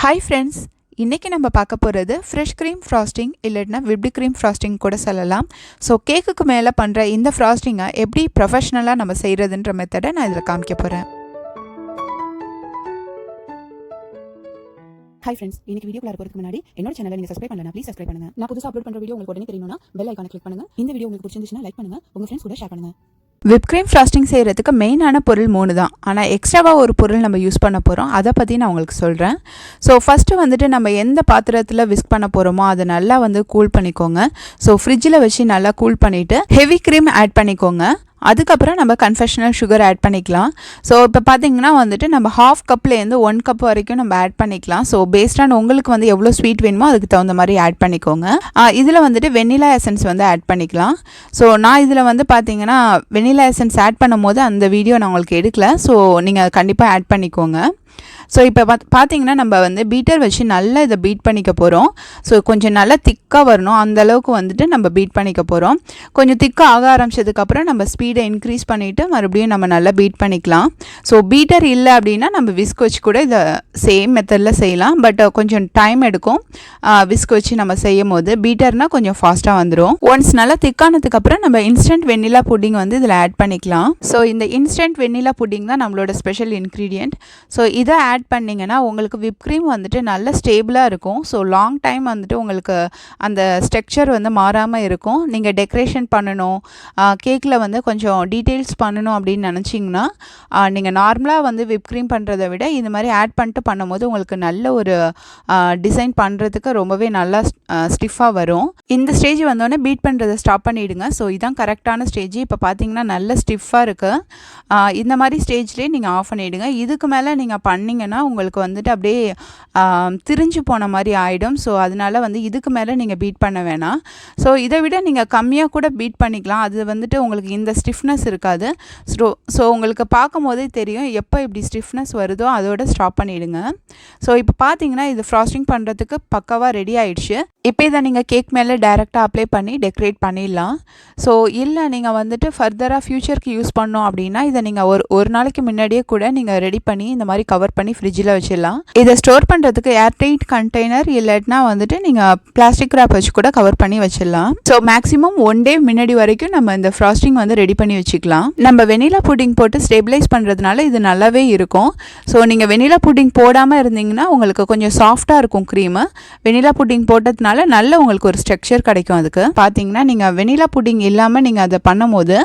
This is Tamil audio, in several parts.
Hi friends, இன்றைக்கி நம்ம பார்க்க போகிறது ஃப்ரெஷ் க்ரீம் ஃப்ராஸ்டிங் இல்லைன்னா விப்டு க்ரீம் ஃப்ராஸ்டிங் கூட சொல்லலாம். ஸோ கேக்குக்கு மேலே பண்ணுற இந்த ஃப்ராஸ்டிங்கை எப்படி ப்ரொஃபஷ்னலாக நம்ம செய்கிறதுன்ற மெத்தடை நான் இதில் காமிக்க போகிறேன். ஹாய் ஃப்ரெண்ட்ஸ், இன்னைக்கு வீடியோக்குள்ள போறதுக்கு முன்னாடி என்னோட சேனலை நீங்க சப்ஸ்கிரைப் பண்ணலனா ப்ளீஸ் சப்ஸ்கிரைப் பண்ணுங்க. நான் புதுசா அப்லோட் பண்ற வீடியோ உங்களுக்கு உடனே தெரியணும்னா பெல் ஐகானை கிளிக் பண்ணுங்க. இந்த வீடியோ உங்களுக்கு பிடிச்சிருந்துச்சுனா லைக் பண்ணுங்க, உங்க ஃப்ரெண்ட்ஸ் கூட ஷேர் பண்ணுங்க. விப் க்ரீம் ஃப்ராஸ்டிங் செய்கிறதுக்கு மெயினான பொருள் 3 தான். ஆனால் எக்ஸ்ட்ராவாக ஒரு பொருள் நம்ம யூஸ் பண்ண போகிறோம். அதை பற்றி நான் உங்களுக்கு சொல்கிறேன். ஸோ ஃபஸ்ட்டு வந்துட்டு நம்ம எந்த பாத்திரத்தில் விஸ்க் பண்ண போகிறோமோ அதை நல்லா கூல் பண்ணிக்கோங்க. ஸோ ஃப்ரிட்ஜில் வச்சு நல்லா கூல் பண்ணிவிட்டு ஹெவி க்ரீம் ஆட் பண்ணிக்கோங்க. அதுக்கப்புறம் நம்ம கன்ஃபெஷனல் சுகர் ஆட் பண்ணிக்கலாம். ஸோ இப்போ பார்த்தீங்கன்னா நம்ம 1/2 கப்லேருந்து 1 கப் வரைக்கும் நம்ம ஆட் பண்ணிக்கலாம். ஸோ பேஸ்டான உங்களுக்கு எவ்வளோ ஸ்வீட் வேணுமோ அதுக்கு தகுந்த மாதிரி ஆட் பண்ணிக்கோங்க. இதில் வெனிலா எசன்ஸ் ஆட் பண்ணிக்கலாம். ஸோ நான் இதில் பார்த்தீங்கன்னா வெனிலா எசன்ஸ் ஆட் பண்ணும்போது அந்த வீடியோ நான் உங்களுக்கு எடுக்கல. ஸோ நீங்கள் கண்டிப்பாக ஆட் பண்ணிக்கோங்க. ஸோ இப்போ பார்த்தீங்கன்னா நம்ம பீட்டர் வச்சு நல்லா இதை பீட் பண்ணிக்க போகிறோம். ஸோ கொஞ்சம் நல்லா திக்காக வரணும், அந்தளவுக்கு நம்ம பீட் பண்ணிக்க போகிறோம். கொஞ்சம் திக்காக ஆக ஆரம்பிச்சதுக்கப்புறம் நம்ம ஸ்பீடை இன்க்ரீஸ் பண்ணிவிட்டு மறுபடியும் நம்ம நல்லா பீட் பண்ணிக்கலாம். ஸோ பீட்டர் இல்லை அப்படின்னா நம்ம விஸ்க் வச்சு கூட இதை சேம் மெத்தடில் செய்யலாம். பட் கொஞ்சம் டைம் எடுக்கும் விஸ்க் வச்சு நம்ம செய்யும் போது. பீட்டர்னால் கொஞ்சம் ஃபாஸ்ட்டாக வந்துடும். ஒன்ஸ் நல்லா திக்கானதுக்கப்புறம் நம்ம இன்ஸ்டன்ட் வெண்ணிலா புட்டிங் இதில் ஆட் பண்ணிக்கலாம். ஸோ இந்த இன்ஸ்டன்ட் வெண்ணிலா புட்டிங் தான் நம்மளோட ஸ்பெஷல் இன்க்ரீடியன்ட். ஸோ இதை ஆட் பண்ணிங்கன்னா உங்களுக்கு விப் க்ரீம் நல்ல ஸ்டேபிளாக இருக்கும். ஸோ லாங் டைம் உங்களுக்கு அந்த ஸ்ட்ரக்சர் மாறாமல் இருக்கும். நீங்கள் டெக்கரேஷன் பண்ணணும், கேக்கில் கொஞ்சம் டீட்டெயில்ஸ் பண்ணணும் அப்படின்னு நினச்சிங்கன்னா நீங்கள் நார்மலாக விப் க்ரீம் பண்ணுறதை விட இந்த மாதிரி ஆட் பண்ணிட்டு பண்ணும்போது உங்களுக்கு நல்ல ஒரு டிசைன் பண்ணுறதுக்கு ரொம்பவே நல்லா ஸ்டிஃபாக வரும். இந்த ஸ்டேஜ் வந்தோடனே பீட் பண்ணுறதை ஸ்டாப் பண்ணிவிடுங்க. ஸோ இதுதான் கரெக்டான ஸ்டேஜ். இப்போ பார்த்தீங்கன்னா நல்ல ஸ்டிஃபாக இருக்குது. இந்த மாதிரி ஸ்டேஜ்லேயே நீங்கள் ஆஃப் பண்ணிவிடுங்க. இதுக்கு மேலே நீங்கள் பண்ணிங்கன்னா உங்களுக்கு அப்படியே திரிஞ்சு போன மாதிரி ஆகிடும். ஸோ அதனால் இதுக்கு மேலே நீங்கள் பீட் பண்ண வேணாம். ஸோ இதை விட நீங்கள் கம்மியாக கூட பீட் பண்ணிக்கலாம். அது உங்களுக்கு இந்த ஸ்டிஃப்னஸ் இருக்காது. ஸோ உங்களுக்கு பார்க்கும் போதே தெரியும் எப்போ இப்படி ஸ்டிஃப்னஸ் வருதோ அதோட ஸ்டாப் பண்ணிவிடுங்க. ஸோ இப்போ பார்த்தீங்கன்னா இது ஃப்ராஸ்டிங் பண்ணுறதுக்கு பக்காவாக ரெடி ஆகிடுச்சு. இப்போ இதை நீங்கள் கேக் மேலே டைரெக்டாக அப்ளை பண்ணி டெக்கரேட் பண்ணிடலாம். ஸோ இல்லை நீங்கள் ஃபர்தராக ஃப்யூச்சருக்கு யூஸ் பண்ணோம் அப்படின்னா இதை நீங்கள் ஒரு நாளைக்கு முன்னாடியே கூட நீங்கள் ரெடி பண்ணி இந்த மாதிரி கவர் பண்ணி ஃப்ரிட்ஜில் வச்சிடலாம். இதை ஸ்டோர் பண்ணுறதுக்கு ஏர்டைட் கண்டெய்னர் இல்லைன்னா நீங்கள் பிளாஸ்டிக் ரேப் வச்சு கூட கவர் பண்ணி வச்சிடலாம். ஸோ மேக்ஸிமம் 1 டே முன்னாடி வரைக்கும் நம்ம இந்த ஃப்ராஸ்டிங் ரெடி பண்ணி வச்சுக்கலாம். நம்ம வெனிலா புட்டிங் போட்டு ஸ்டெபிலைஸ் பண்ணுறதுனால இது நல்லாவே இருக்கும். ஸோ நீங்கள் வெனிலா புட்டிங் போடாமல் இருந்தீங்கன்னா உங்களுக்கு கொஞ்சம் சாஃப்டாக இருக்கும் க்ரீமு. வெனிலா புட்டிங் போட்டதுனால நல்ல உங்களுக்கு ஒரு ஸ்ட்ரக்சர் கிடைக்கும். அதுக்கு பார்த்தீங்கன்னா நீங்கள் வெனிலா புட்டிங் இல்லாமல் நீங்கள் அதை பண்ணும்போது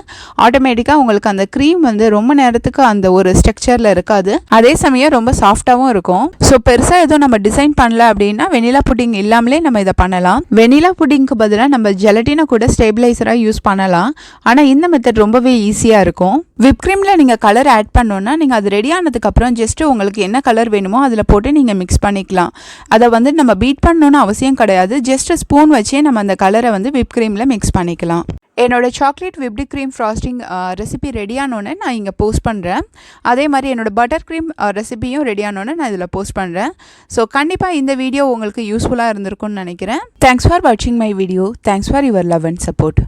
ஆட்டோமேட்டிக்காக உங்களுக்கு அந்த க்ரீம் ரொம்ப நேரத்துக்கு அந்த ஒரு ஸ்ட்ரக்சரில் இருக்காது. அதே சமயம் ரொம்ப சாஃப்டாகவும் இருக்கும். ஸோ பெருசாக எதுவும் நம்ம டிசைன் பண்ணல அப்படின்னா வெனிலா புட்டிங் இல்லாமலே நம்ம இதை பண்ணலாம். வெனிலா புட்டிங்க்கு பதிலாக நம்ம ஜெலட்டினை கூட ஸ்டெபிலைசராக யூஸ் பண்ணலாம். ஆனால் இந்த மெத்தட் ரொம்பவே ஈஸியாக இருக்கும். விப் க்ரீமில் நீங்கள் கலர் ஆட் பண்ணோன்னா நீங்கள் அது ரெடி ஆனதுக்கப்புறம் ஜஸ்ட்டு உங்களுக்கு என்ன கலர் வேணுமோ அதில் போட்டு நீங்கள் மிக்ஸ் பண்ணிக்கலாம். அதை நம்ம பீட் பண்ணணுன்னு அவசியம் கிடையாது. ஜஸ்ட் ஸ்பூன் வச்சே நம்ம அந்த கலரை விப் க்ரீமில் மிக்ஸ் பண்ணிக்கலாம். என்னோடய chocolate whipped cream frosting recipe ரெடியானோன்னு நான் இங்கே போஸ்ட் பண்ணுறேன். அதே மாதிரி என்னோடய பட்டர் க்ரீம் ரெசிபியும் ரெடியானோன்னு நான் இதில் போஸ்ட் பண்ணுறேன். ஸோ கண்டிப்பாக இந்த வீடியோ உங்களுக்கு யூஸ்ஃபுல்லாக இருந்திருக்கும்னு நினைக்கிறேன். தேங்க்ஸ் ஃபார் வாட்சிங் my video. Thanks for your love and support.